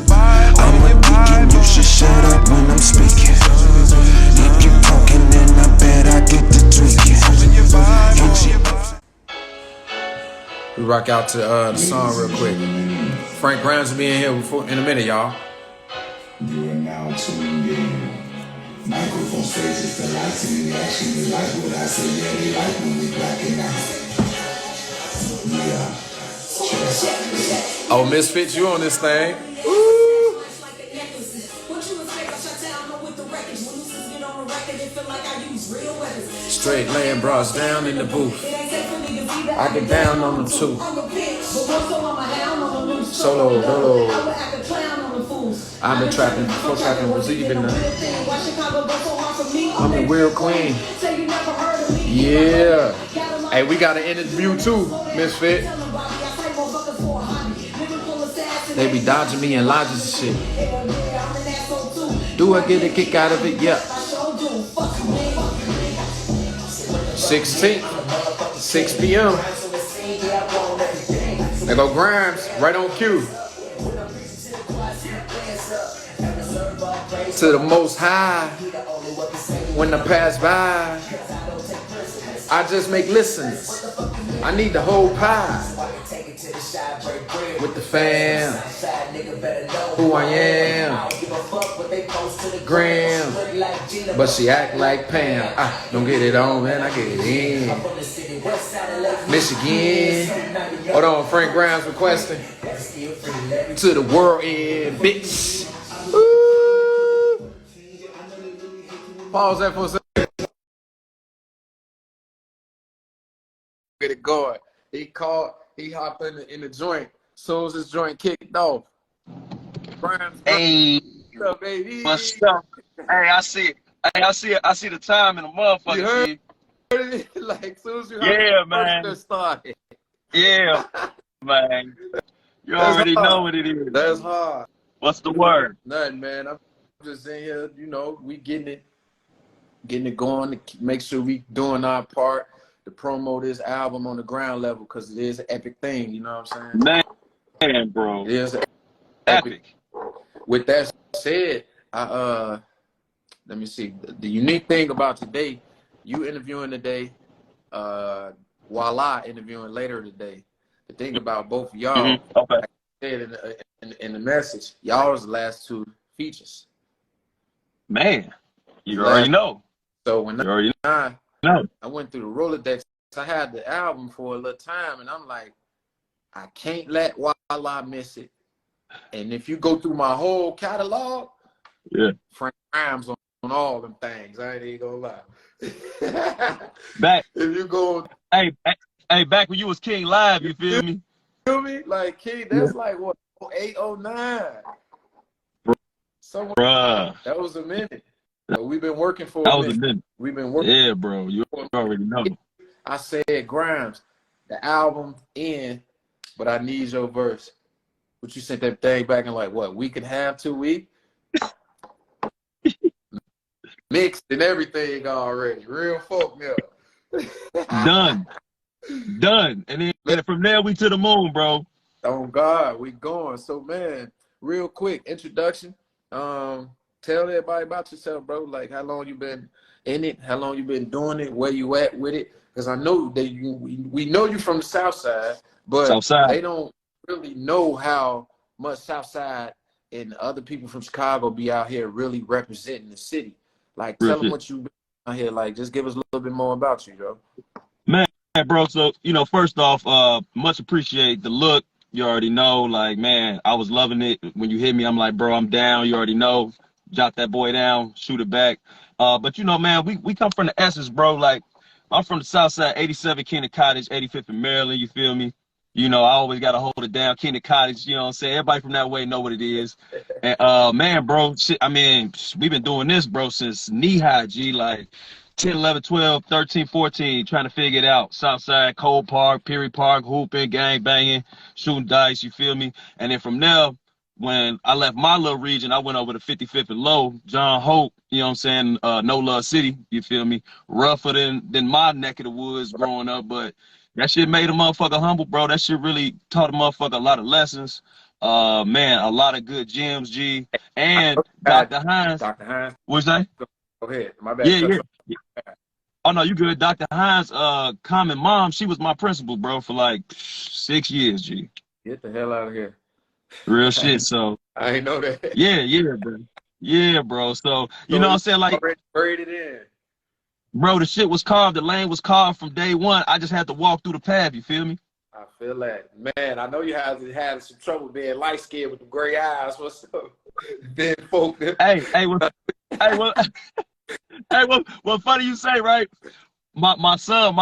I'm a deacon, you should shut up when I'm speaking. If you talking, then I bet I get to tweaking. We rock out to the song real quick. Frank Grimes will be in here in a minute, y'all. You are now tuned in. Microphone stages, the lights and the action. They like what I say, yeah, they like when we blacking out. Yeah. Oh, Misfits, you on this thing. Straight laying bras down in the booth. I get down on them too. Solo, dolo. I've been trapping before trapping was even I'm the real queen. Yeah. Hey, we got an interview too, Misfit. They be dodging me in lodges and shit. Do I get a kick out of it? Yeah. 16th, 6 p.m. There go Grimes, right on cue. To the most high, when I pass by, I just make listens. I need the whole pie. With the fam, who I am, Graham, but she act like Pam. I don't get it on, man, I get it in. Michigan, hold on, Frank Grimes requesting. To the world end, bitch. Woo. Pause that for a second. Get it going. He hopped in the joint. As soon as his joint kicked off. Hey, What's up, baby? what's up? Hey, I see the time in the motherfucker. You heard it? Like, as soon as you heard Yeah, it, man. first started. Yeah, man. You That's already hard. know what it is. That's hard. What's the word? Nothing, man. I'm just in here, you know, we getting it going to make sure we doing our part to promote this album on the ground level because it is an epic thing, you know what I'm saying? Man, bro. It is Epic. With that said, let me see. The unique thing about today, you interviewing today, while I interviewing later today. The thing about both of y'all, Okay. like I said in the message, y'all was the last two features. Man, you already know. So when I went through the Rolodex, I had the album for a little time, and I'm like, I can't let While I miss it. And if you go through my whole catalog, yeah, Frank Grimes on all them things. I ain't even gonna lie. Back. If you go, hey, back when you was King Live, you feel me? Feel me? Like King, that's like what 809. Somewhere. Bruh. That was a minute. But we've been working for That a was minute. a minute. We've been working. Yeah, bro. You already know. I said, Grimes, the album in, but I need your verse. But you sent that thing back in like what, week and a half, 2 weeks? Mixed and everything already. Real folk milk. Done. And then from there we to the moon, bro. Oh God, we going. So man, real quick introduction. Tell everybody about yourself, bro. Like how long you been in it? How long you been doing it? Where you at with it? Because I know that we know you from the South Side, but they don't really know how much South Side and other people from Chicago be out here really representing the city. Like, tell them what you been out here. Like, just give us a little bit more about you, bro. Man, bro. So, you know, first off, much appreciate the look. You already know, like, man, I was loving it. When you hit me, I'm like, bro, I'm down. You already know. Jot that boy down, shoot it back. But, you know, man, we come from the essence, bro. Like, I'm from the South Side, 87 Kennedy Cottage, 85th in Maryland, you feel me? You know, I always got to hold it down. Kennedy Cottage, you know what I'm saying? Everybody from that way know what it is. And, man, bro, shit, I mean, we've been doing this, bro, since knee-high, G, like 10, 11, 12, 13, 14, trying to figure it out. Southside, Cole Park, Perry Park, hooping, gang banging, shooting dice, you feel me? And then from there, when I left my little region, I went over to 55th and Low, John Hope, you know what I'm saying? No Love City, you feel me? Rougher than my neck of the woods growing up, but that shit made a motherfucker humble, bro. That shit really taught a motherfucker a lot of lessons. Man, a lot of good gems, G. And God, Dr. Hines. Dr. Hines, What's that? go ahead. My bad. Yeah, Cut yeah. you Oh no, you good. Dr. Hines, common mom, she was my principal, bro, for like 6 years, G. Get the hell out of here. Real shit. So I ain't know that. yeah, bro. Yeah, bro. So you So know what it I'm saying? Like, already braided in. bro, the shit was carved, the lane was carved from day one. I just had to walk through the path, you feel me? I feel that. Man, I know you had some trouble being light-skinned with the gray eyes. What's up? Then folk. Hey, hey, what hey, what funny you say, right? My son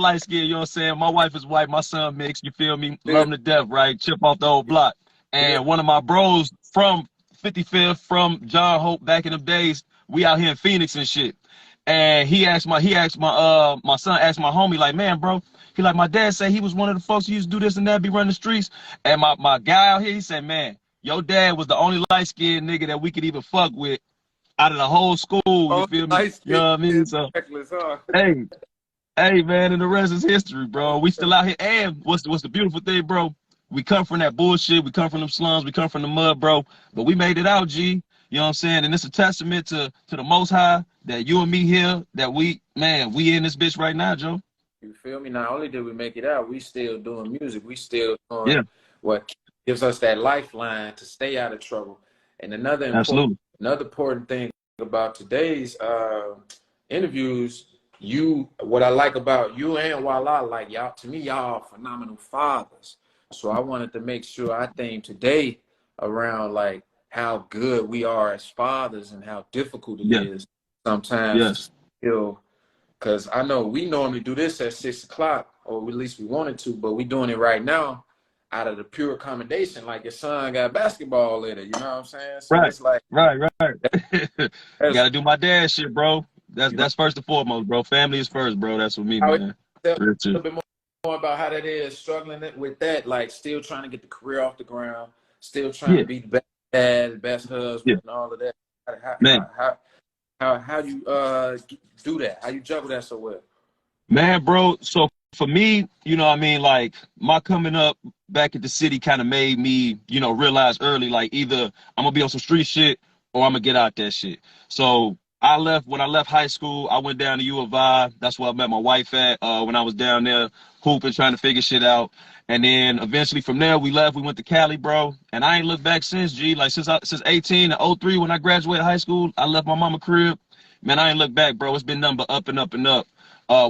light skin, you know what I'm saying? My wife is white, my son mixed, you feel me? Yeah, Love him to death, right? Chip off the old block. yeah. And one of my bros from 55th, from John Hope back in them days, we out here in Phoenix and shit. And my son asked my homie, like, man, bro, he like, my dad said he was one of the folks who used to do this and that, be running the streets. And my guy out here, he said, man, your dad was the only light skinned nigga that we could even fuck with out of the whole school, you Oh, feel me? You light-skinned know what I mean? is So, reckless, huh? hey, hey, man, and the rest is history, bro. We still out here. And what's the beautiful thing, bro? We come from that bullshit. We come from them slums. We come from the mud, bro. But we made it out, G. You know what I'm saying? And it's a testament to the Most High that you and me here, that we in this bitch right now, Joe. You feel me? Not only did we make it out, we still doing music. We still Yeah, doing what gives us that lifeline to stay out of trouble. And absolutely. another important thing about today's interviews, what I like about you and Walla, like y'all, to me, y'all are phenomenal fathers. So I wanted to make sure I think today around like how good we are as fathers and how difficult it Yeah, is sometimes to yes, still. Because I know we normally do this at 6 o'clock, or at least we wanted to, but we doing it right now out of the pure accommodation. Like your son got basketball in it, you know what I'm saying? So right, it's like, right. that's, Gotta do my dad shit, bro. you know, That's first and foremost, bro. Family is first, bro. That's what me, how it, man. tell Real a shit. little bit more about how that is, struggling with that, like still trying to get the career off the ground, still trying to Yeah, be the best dad, the best yeah, husband, and all of that. man. How you do that? How you juggle that so well? Man, bro, so for me, you know what I mean, like my coming up back at the city kind of made me, realize early, like either I'm gonna be on some street shit or I'm gonna get out that shit. So when I left high school, I went down to U of I. That's where I met my wife at, when I was down there hooping, trying to figure shit out. And then eventually from there we went to Cali, bro. And I ain't looked back since, G. Like since 18 and '03 when I graduated high school, I left my mama crib. Man, I ain't looked back, bro. It's been nothing but up and up and up.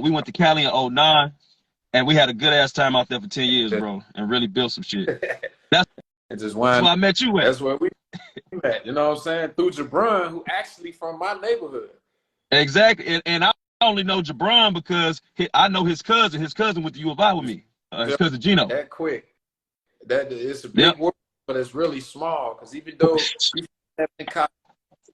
We went to Cali in '09, and we had a good ass time out there for 10 years, bro, and really built some shit. That's And just where wind. I met you at. That's where we met. You know what I'm saying? Through Jabron, who actually from my neighborhood. Exactly. And I only know Jabron because I know his cousin. His cousin went to U of I with me. His cousin Gino. That quick. That it's a Yep. big word, but it's really small. Because even though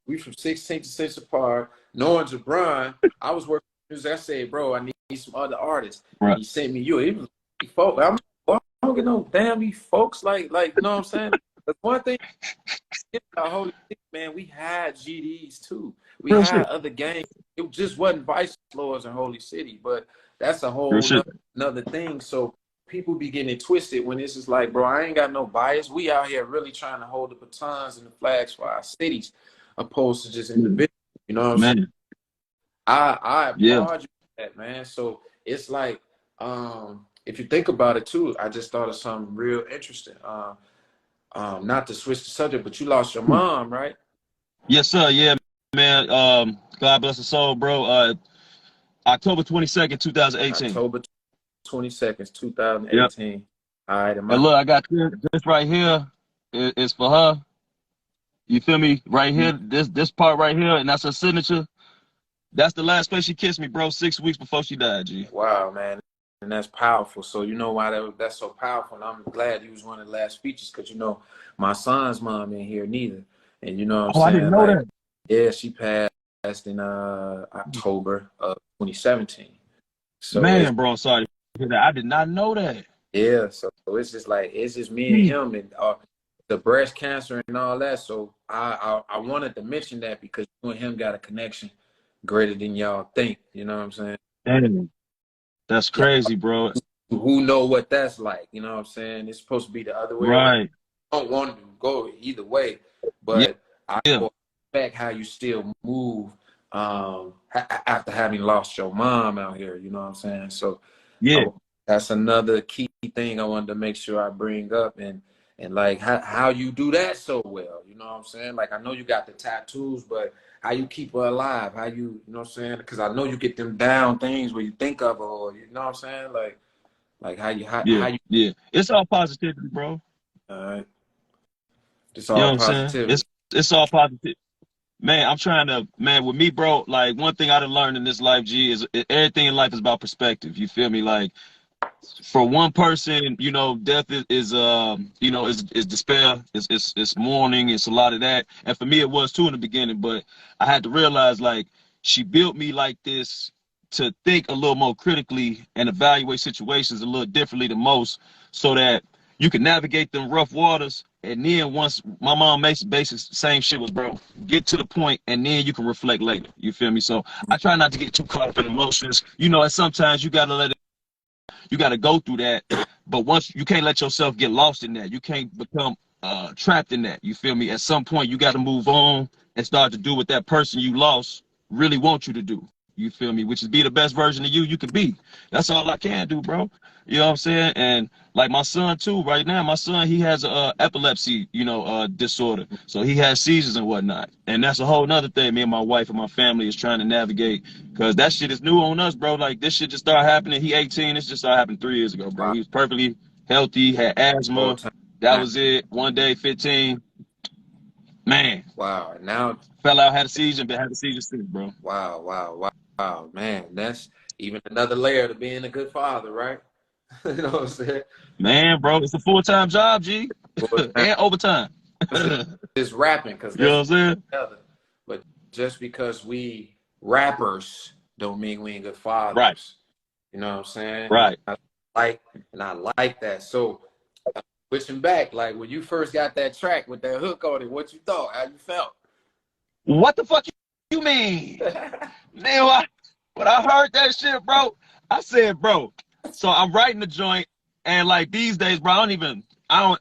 we from 16 to 6 apart, knowing Jabron, I was working with music. I said, bro, I need some other artists. And Right. he sent me you. He was like, folk. I'm like, I don't get no damn these folks like, you know what I'm saying? But one thing about Holy City, man, we had GDs too. We Real had shit. other gangs. It just wasn't Vice Lords in Holy City, but that's a Real whole shit. another thing. So people be getting it twisted when it's just like, bro, I ain't got no bias. We out here really trying to hold the batons and the flags for our cities, opposed to just individuals. You know what I'm saying? Man. I Yeah. applaud you for that, man. So it's like, if you think about it too, I just thought of something real interesting. Not to switch the subject, but you lost your mom, right? Yes, sir. Yeah, man. God bless her soul, bro. October 22nd, 2018. October 22nd, Yep. 2018. All right, And look, I got this right here. It's for her. You feel me? Right here. This part right here, and that's her signature. That's the last place she kissed me, bro. 6 weeks before she died, G. Wow, man. And that's powerful. So you know why that's so powerful. And I'm glad you was one of the last speeches because, you know, my son's mom ain't here neither. And you know what I'm Oh, I saying? didn't know Like, that. yeah, she passed in October of 2017. So it's, Man, bro, I'm sorry to hear that. I did not know that. yeah, so it's just like, it's just me and him and the breast cancer and all that. So I wanted to mention that because you and him got a connection greater than y'all think. You know what I'm saying? Damn. That's Yeah. crazy, bro. Who know what that's like? You know what I'm saying? It's supposed to be the other way around. Right. don't want to go either way, Yeah. but I Yeah. respect how you still move after having lost your mom out here. You know what I'm saying? So Yeah. that's another key thing I wanted to make sure I bring up, and like how you do that so well. You know what I'm saying? Like I know you got the tattoos, but how you keep her alive? How you know what I'm saying? Because I know you get them down things where you think of her, or you know what I'm saying? Like how Yeah. you. Yeah. It's all positivity, bro. All right, it's You know all what I'm saying? positivity. It's all positive. Man, I'm trying to, man, with me, bro, like one thing I done learned in this life, G, is everything in life is about perspective. You feel me? Like for one person, you know, death is you know, is despair, it's mourning, it's a lot of that. And for me it was too in the beginning, but I had to realize like she built me like this to think a little more critically and evaluate situations a little differently than most so that you can navigate them rough waters. And then once my mom makes basic same shit was, bro, get to the point and then you can reflect later. You feel me? So I try not to get too caught up in emotions. You know, and sometimes you gotta let it, you got to go through that, but once you can't let yourself get lost in that. You can't become trapped in that. You feel me? At some point you got to move on and start to do what that person you lost really wants you to do. You feel me? Which is be the best version of you can be. That's all I can do, bro. You know what I'm saying? And like my son too, right now, my son, he has a epilepsy, you know, disorder. So he has seizures and whatnot. And that's a whole nother thing me and my wife and my family is trying to navigate, because that shit is new on us, bro. Like this shit just started happening. He 18. This just started happening 3 years ago, bro. Wow, He was perfectly healthy, had whole asthma. time. That was it. One day, 15. Man, Wow, now fell out, had a seizure, but had a seizure since, bro. wow, man, that's even another layer to being a good father, right? You know what I'm saying? Man, bro, it's a full-time job, G. Full time. And overtime. It's rapping, because You know let's what I'm saying? together. But just because we rappers don't mean we ain't good Right, fathers. You know what I'm saying? right. Like, and I like that. So switching back, like when you first got that track with that hook on it, what you thought? How you felt? What the fuck you mean? Man, when I heard that shit, bro, I said, bro. So I'm writing the joint, and like these days, bro, I'm not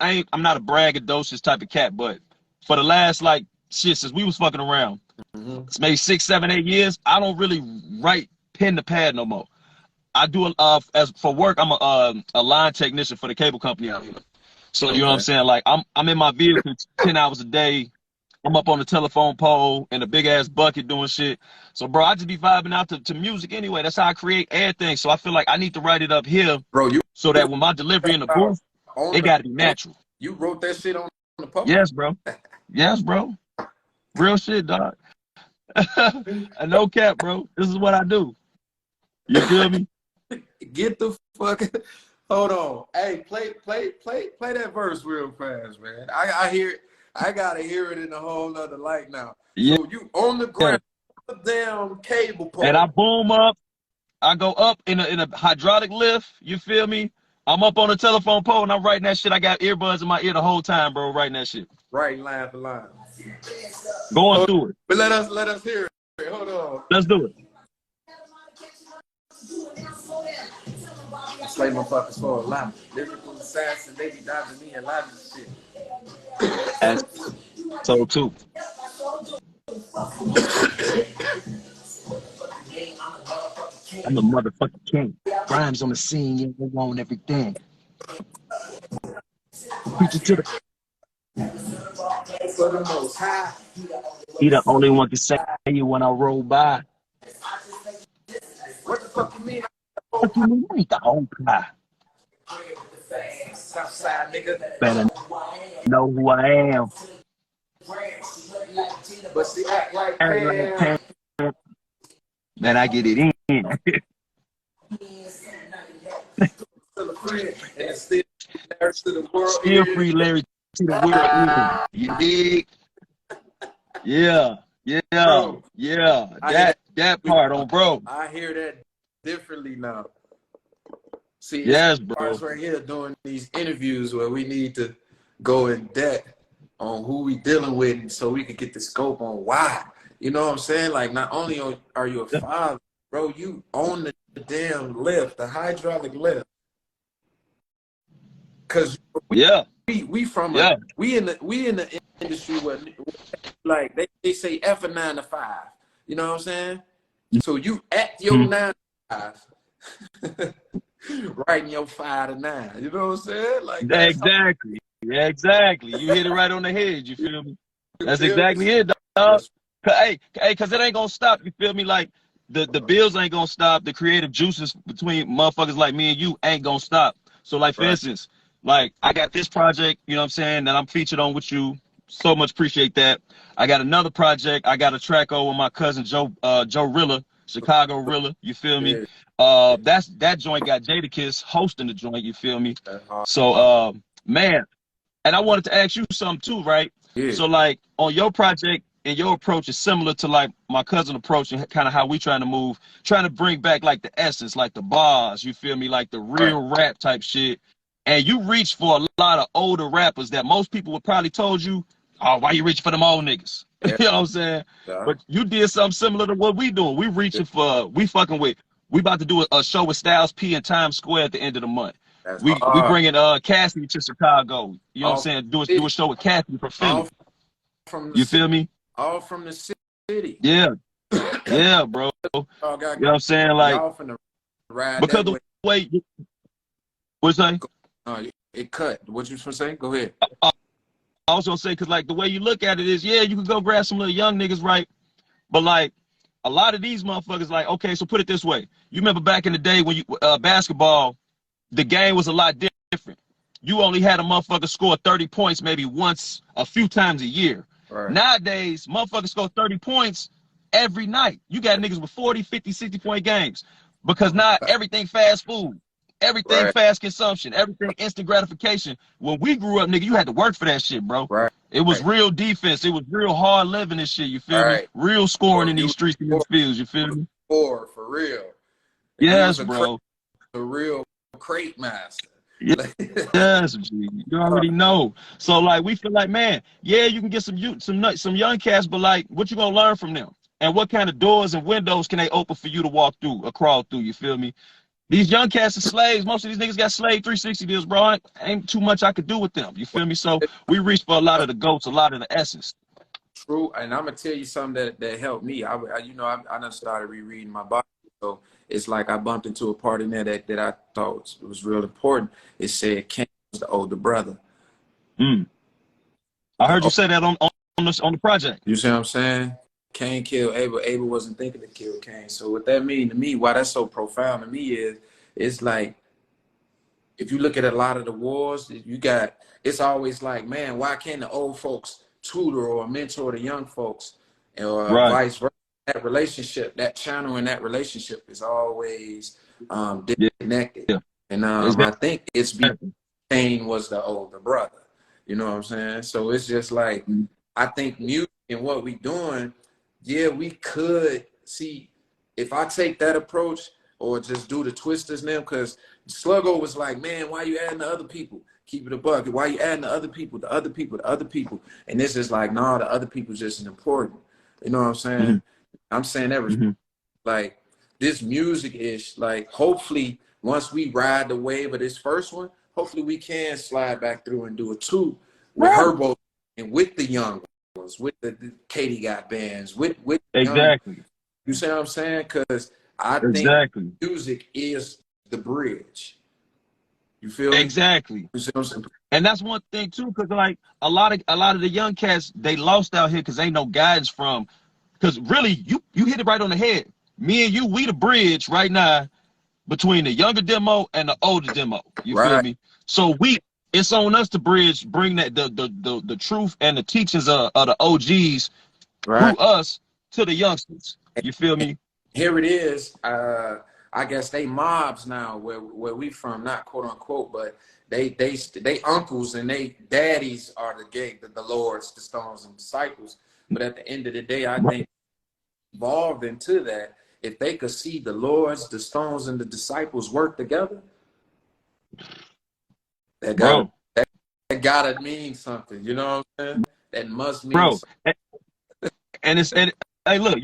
a braggadocious type of cat, but for the last like shit since we was fucking around, Mm-hmm. it's maybe 6, 7, 8 years, I don't really write pen to pad no more. I do as for work, I'm a line technician for the cable company out here. So you know what I'm Okay. saying? Like I'm in my vehicle 10 hours a day. I'm up on the telephone pole in a big ass bucket doing shit. So, bro, I just be vibing out to music anyway. That's how I create everything. So I feel like I need to write it up here Bro, you so that when my delivery in the booth, on it the got to be post? natural. You wrote that shit on the post? Yes, bro. Yes, bro. Real shit, dog. No cap, bro. This is what I do. You feel me? Get the fuck. Hold on. Hey, play that verse real fast, man. I hear it. I gotta hear it in a whole nother light now. Yeah. So you on the ground, damn cable And I pole. boom up. I go up in a hydraulic lift. You feel me? I'm up on the telephone pole and I'm writing that shit. I got earbuds in my ear the whole time, bro, writing that shit. Right line for line. Going through it. But let us hear it. Hold on. Let's do it. Play my fuckers for a lot. Lyrical assassin, they be dodging me and lot of shit. That's so too. I'm a motherfucking king. Grimes on the scene, yeah, we want everything. Preach it to the. For the most high. He the only one can say you when I roll by. What the fuck you mean? Fuck you mean? I ain't the whole pie. Southside nigga. Better know who I am. But see, act like Act like Pam. Pam. Man, I get it in. Still a friend, and it's still there to the world. Still free Larry to the world in. You dig? Yeah, yeah, Bro, yeah. I That part on bro. hear that differently now. See, it's Yes, bro. ours right here doing these interviews where we need to go in depth on who we dealing with, so we can get the scope on why. You know what I'm saying? Like, not only are you a father, bro, you own the damn lift, the hydraulic lift. Because Yeah, We from a yeah, we in the industry where like they say F a 9 to 5. You know what I'm saying? So you at your mhm. 9 to 5, writing your 5 to 9. You know what I'm saying? Like that's how Exactly. Yeah, exactly. You hit it right on the head. You feel me? you That's feel me. exactly it, dog. That's 'Cause it ain't gonna stop. You feel me? Like the bills ain't gonna stop. The creative juices between motherfuckers like me and you ain't gonna stop. So, like for right. instance, like I got this project, you know what I'm saying, that I'm featured on with you. So much appreciate that. I got another project. I got a track over with my cousin Joe Rilla, Chicago Rilla. You feel me? Yeah, That joint got Jadakiss hosting the joint. You feel me? that's hard. So, man. And I wanted to ask you something too, right? Yeah, So like on your project and your approach is similar to like my cousin approach and kind of how we trying to move, trying to bring back like the essence, like the bars, you feel me, like the right. real rap type shit. And you reach for a lot of older rappers that most people would probably told you, oh, why you reaching for them old niggas? Yeah, You know what I'm saying? yeah, But you did something similar to what we doing. We fucking with, we about to do a show with Styles P in Times Square at the end of the month. that's We hard. bringing Cassidy to Chicago. You know what I'm All from saying? Do the a city. show with Cassidy from All Philly. from the You city. feel me? All from the city. Yeah, yeah, bro. You Y'all know got what I'm saying? Like y'all finna ride because that the way. way what's that? It cut. What you supposed to say? Go ahead. I was gonna say because like the way you look at it is, yeah, you can go grab some little young niggas, right? But like a lot of these motherfuckers, like, okay, so put it this way. You remember back in the day when you basketball, the game was a lot different. You only had a motherfucker score 30 points maybe once, a few times a year. Right. Nowadays, motherfuckers score 30 points every night. You got niggas with 40, 50, 60-point games because now everything fast food, everything Right. fast consumption, everything instant gratification. When we grew up, nigga, you had to work for that shit, bro. Right. It was Right. real defense. It was real hard living and shit. You feel me? Right. Real scoring Or in you these was streets and a these fields. You feel me? four for real. You Yes, was bro. a real crate master. Yeah. Like, Yes, G. You already know. So like we feel like, man, yeah, you can get some youth, some young cats, but like what you gonna learn from them? And what kind of doors and windows can they open for you to walk through or crawl through? You feel me? These young cats are slaves. Most of these niggas got slave 360 deals, bro. Ain't too much I could do with them. You feel me? So we reach for a lot of the goats, a lot of the essence. true, and I'm gonna tell you something that helped me. I done started rereading my Bible, so it's like I bumped into a part in there that I thought was real important. It said Cain was the older brother. Mm. I heard you The say that on the project. You see what I'm saying? Cain killed Abel. Abel wasn't thinking to kill Cain. So what that mean to me, why that's so profound to me is, it's like if you look at a lot of the wars, it's always like, man, why can't the old folks tutor or mentor the young folks, or Right. vice versa? That relationship, that channel in that relationship is always Yeah. disconnected. Yeah. And I think it's because Cain was the older brother. You know what I'm saying? So it's just like, I think music and what we doing, yeah, we could see if I take that approach or just do the twisters now, because Sluggo was like, man, why you adding the other people? Keep it a bucket. Why you adding the other people, the other people, the other people? And this is like, nah, the other people just as important. You know what I'm saying? Mm-hmm. I'm saying everything. Mm-hmm. Like this music is like, hopefully once we ride the wave of this first one, hopefully we can slide back through and do a two with Right. Herbo and with the young ones, with the Katie got bands, with young. Exactly. You see what I'm saying? Because I think Exactly. music is the bridge. You feel me? Exactly. You see what I'm saying? And that's one thing too, because like a lot of the young cats, they lost out here because ain't no guidance from. Because really, you hit it right on the head. Me and you, we the bridge right now between the younger demo and the older demo. You feel Right, me? So it's on us to bring that the truth and the teachings of the OGs right. through us to the youngsters. You feel me? Here it is. I guess they mobs now where we from, not quote unquote, but they uncles and they daddies are the lords, the stones and disciples. But at the end of the day, I think evolved into that. If they could see the lords, the stones, and the disciples work together, that gotta Bro, that gotta mean something. You know what I'm saying? That must mean bro. something. And hey, look,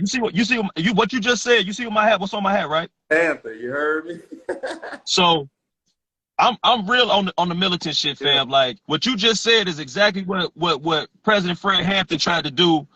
what you just said. You see what my hat? What's on my hat, right? Panther, you heard me? So I'm real on the militant shit, fam. Like what you just said is exactly what President Fred Hampton tried to do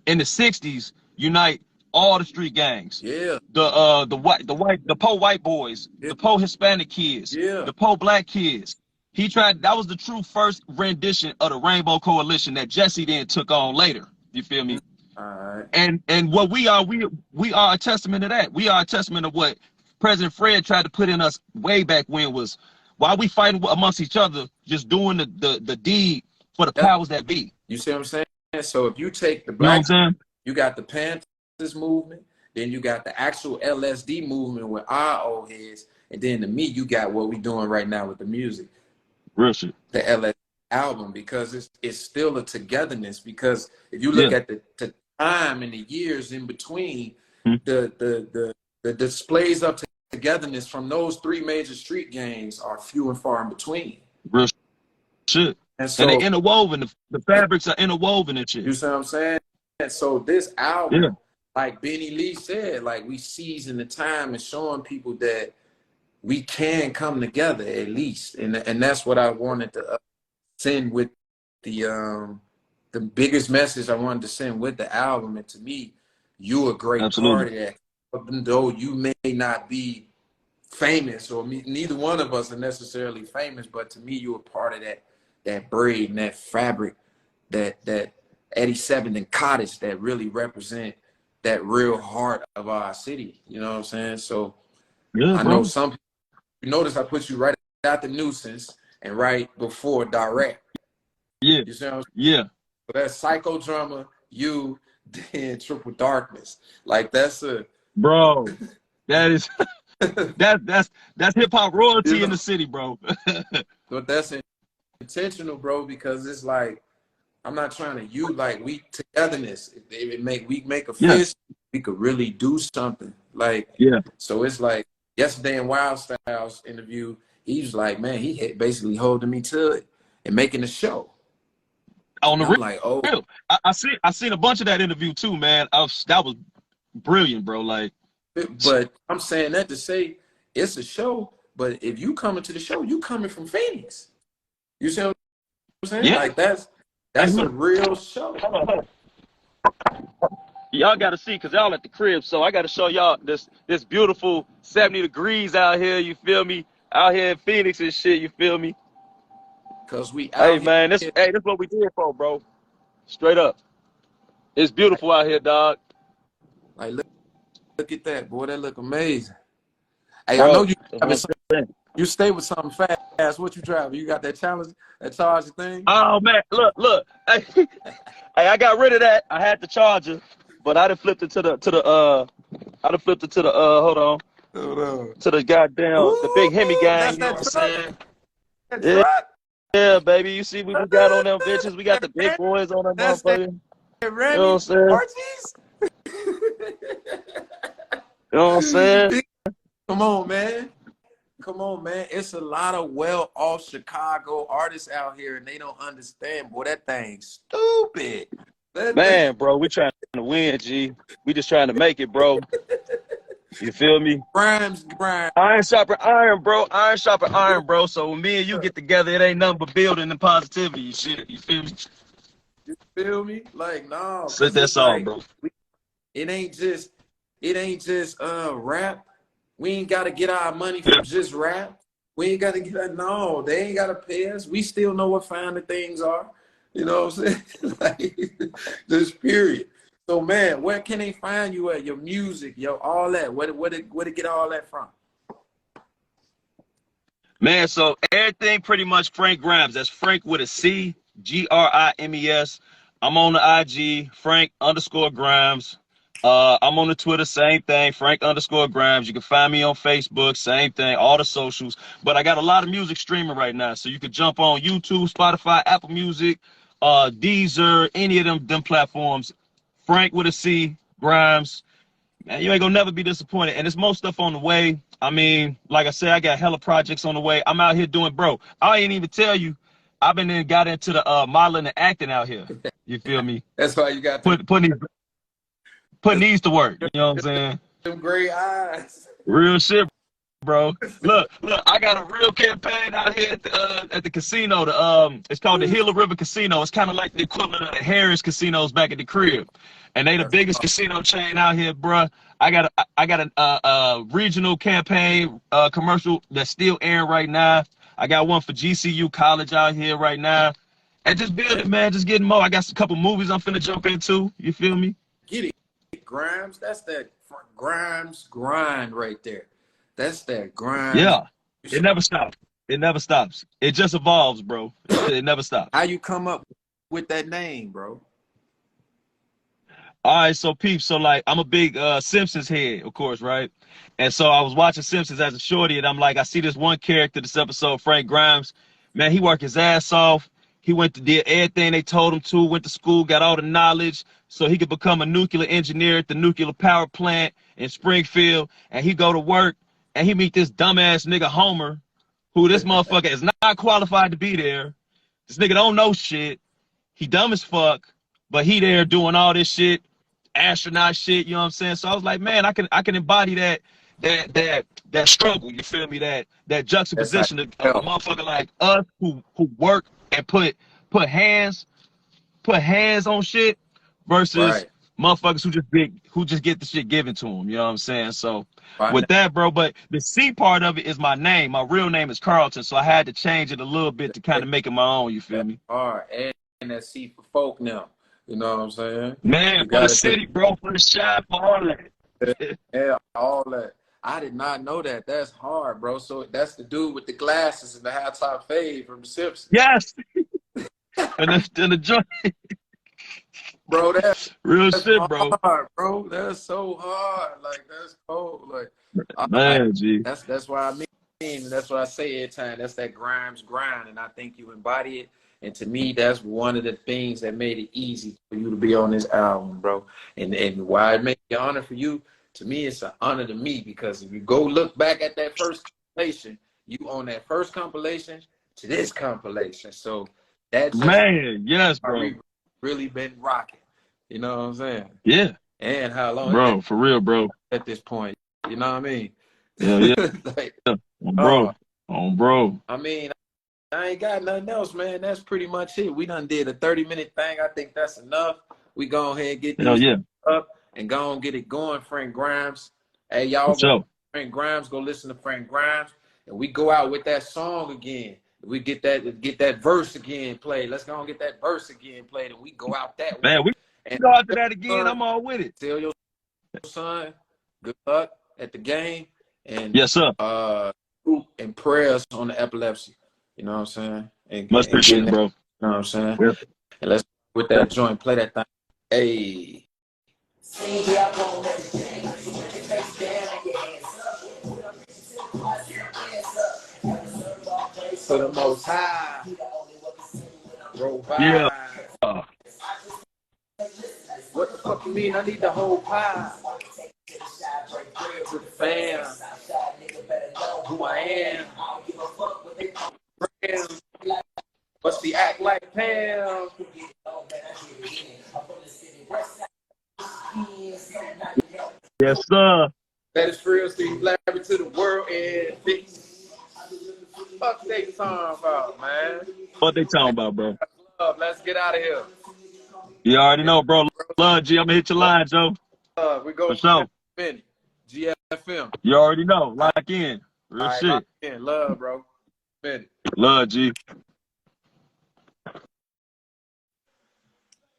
in the '60s. Unite all the street gangs. Yeah. The poor white boys, Yeah. the poor Hispanic kids, Yeah. the poor black kids. He tried. That was the true first rendition of the Rainbow Coalition that Jesse then took on later. You feel me? All right. And what we are a testament to that. We are a testament of what President Fred tried to put in us way back when was why we fighting amongst each other, just doing the deed for the powers that be. You see what I'm saying? So if you take the You know what I'm black, saying? you got the Panthers movement, then you got the actual LSD movement with our old heads, and then to me, you got what we doing right now with the music, Real shit. the LSD album, because it's still a togetherness. Because if you look at the time and the years in between, the displays of togetherness from those three major street gangs are few and far in between. Real shit. And so they're interwoven. The fabrics are interwoven and shit. You see what I'm saying? And so this album, like Benny Lee said, like we seizing the time and showing people that we can come together at least, and that's what I wanted to send with the biggest message I wanted to send with the album. And to me, you a great part of that, even though you may not be famous, or neither one of us are necessarily famous, but to me, you're a part of that braid and that fabric, that 87th and Cottage that really represent that real heart of our city. You know what I'm saying? So I know some people, you notice I put you right after Nuisance and right before Direct. Yeah. You see what I'm saying? Yeah. So that's Psychodrama, you, then Triple Darkness. Like that's a bro. That is that's hip hop royalty in the city, bro. But that's intentional, bro, because it's like I'm not trying to like we togetherness. If we make a fist, we could really do something. Like so it's like yesterday in Wild Styles interview, he was like, man, he basically holding me to it and making the show. On the real, like, oh, I seen a bunch of that interview too, man. That was brilliant, bro. Like, but I'm saying that to say it's a show. But if you coming to the show, you coming from Phoenix. You see what I'm saying? Yeah. Like that's a real show. Y'all got to see, because y'all at the crib, so I got to show y'all this beautiful 70 degrees out here, you feel me? Out here in Phoenix and shit, you feel me? Because we out Hey, here. man, this what we did for, bro. Straight up. It's beautiful out here, dog. Like, look at that, boy. That look amazing. Hey, bro, I know you stay with something fast. What you driving? You got that charger thing? Oh, man, look. Hey, I got rid of that. I had the charger, but I done flipped it to the hold on. To the goddamn, the big Hemi gang, you know what I'm saying? Yeah, baby. You see what we got on them bitches? We got the big boys on them motherfuckers. You know what I'm saying? You know what I'm saying? Come on, man. It's a lot of well-off Chicago artists out here, and they don't understand. Boy, that thing's stupid. Man, bro, we trying to win, G. We just trying to make it, bro. You feel me? Grind. Iron sharper iron, bro. Iron sharper iron, bro. So when me and you get together, it ain't nothing but building and positivity and shit. You feel me? You feel me? Like, no. Set that song, bro. It ain't just rap. We ain't got to get our money from just rap. We ain't got to no, they ain't got to pay us. We still know what finer things are. You know what I'm saying? Like, just period. So, man, where can they find you at? Your music, all that. Where to get all that from? Man, so everything pretty much Frank Grimes. That's Frank with a C, Grimes. I'm on the IG, Frank_Grimes. I'm on the Twitter, same thing, Frank_Grimes. You can find me on Facebook, same thing, all the socials. But I got a lot of music streaming right now, so you can jump on YouTube, Spotify, Apple Music, Deezer, any of them platforms. Frank with a C, Grimes. Man, you ain't gonna never be disappointed. And there's more stuff on the way. I mean, like I said, I got hella projects on the way. I'm out here doing, bro, I ain't even tell you, I've been got into the modeling and acting out here. You feel me? That's why you got putting these to work. You know what I'm saying? Them gray eyes. Real shit, bro. Look, I got a real campaign out here at the casino. It's called the Gila River Casino. It's kind of like the equivalent of the Harris casinos back at the crib, and they the biggest casino chain out here, bro. I got a regional campaign commercial that's still airing right now. I got one for GCU College out here right now, and just building, man, just getting more. I got a couple movies I'm finna jump into. You feel me? Get it, Grimes. That's that Grimes grind right there. That's that Grimes. Yeah, it never stops. It never stops. It just evolves, bro. It never stops. How you come up with that name, bro? All right, so peeps, so like I'm a big Simpsons head, of course, right? And so I was watching Simpsons as a shorty, and I'm like, I see this one character this episode, Frank Grimes. Man, he worked his ass off. He went to did everything they told him to, went to school, got all the knowledge so he could become a nuclear engineer at the nuclear power plant in Springfield. And he go to work and he meet this dumbass nigga Homer, who this motherfucker is not qualified to be there. This nigga don't know shit. He dumb as fuck, but he there doing all this shit, astronaut shit, you know what I'm saying? So I was like, man, I can embody that struggle, you feel me? That juxtaposition of a motherfucker like us who work and put hands on shit versus motherfuckers who just get the shit given to them, you know what I'm saying? So with that, bro, but the C part of it is my name. My real name is Carlton, so I had to change it a little bit to kind of make it my own, you feel me? All right, and that C for folk now. You know what I'm saying? Man, for the city, bro, for the shop, for all that. Yeah, all that. I did not know that. That's hard, bro. So that's the dude with the glasses and the high top fade from The Simpsons. Yes. and the joint. Bro, that's real shit, hard, bro. Bro, that's so hard. Like, that's cold. Like, man, G. That's what I mean. That's what I say every time. That's that Grimes grind, and I think you embody it. And to me, that's one of the things that made it easy for you to be on this album, bro. And why it made it an honor for you, to me, it's an honor to me, because if you go look back at that first compilation, you on that first compilation to this compilation. So that's man, yes, bro. Really been rocking. You know what I'm saying? Yeah. And how long, bro, for real, bro. At this point, you know what I mean? Yeah. Like, bro. Bro. I mean, I ain't got nothing else, man. That's pretty much it. We done did a 30-minute thing. I think that's enough. We go ahead and get this up and go and get it going. Frank Grimes. Hey, y'all go Frank Grimes, go listen to Frank Grimes. And we go out with that song again. We get that verse again played. Let's go and get that verse again played, and we go out that way. Man, we go after that again. I'm all with it. Tell your son good luck at the game. And yes, sir. And prayers on the epilepsy. You know what I'm saying? And, much appreciated, bro. You know what I'm saying? Yeah. And let's with that joint, play that thing. Hey. For the most high. Roll by. Yeah. What the fuck you mean? I need the whole pie. To the fam. Who I am. What's the act like Pam? Yes, sir. That is real, Steve. Blabber to the world and fuck they talking about, man. What they talking about, bro? Let's get out of here. You already know, bro. Love, G. I'm gonna hit your line, Joe. We go for sure. GFM. You already know. Lock in. Real right, shit. Lock in. Love, bro. Minute. Love, G.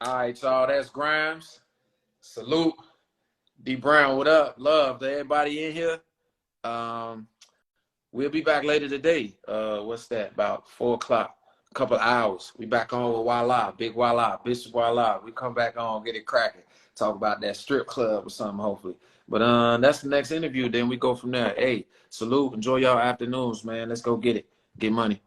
All right, y'all. That's Grimes. Salute. D Brown, what up? Love to everybody in here. We'll be back later today. What's that? About 4 o'clock. A couple of hours. We back on with Voila. Big Voila. Bishop Voila. We come back on, get it cracking. Talk about that strip club or something, hopefully. But that's the next interview. Then we go from there. Hey, salute. Enjoy y'all afternoons, man. Let's go get it. Get money.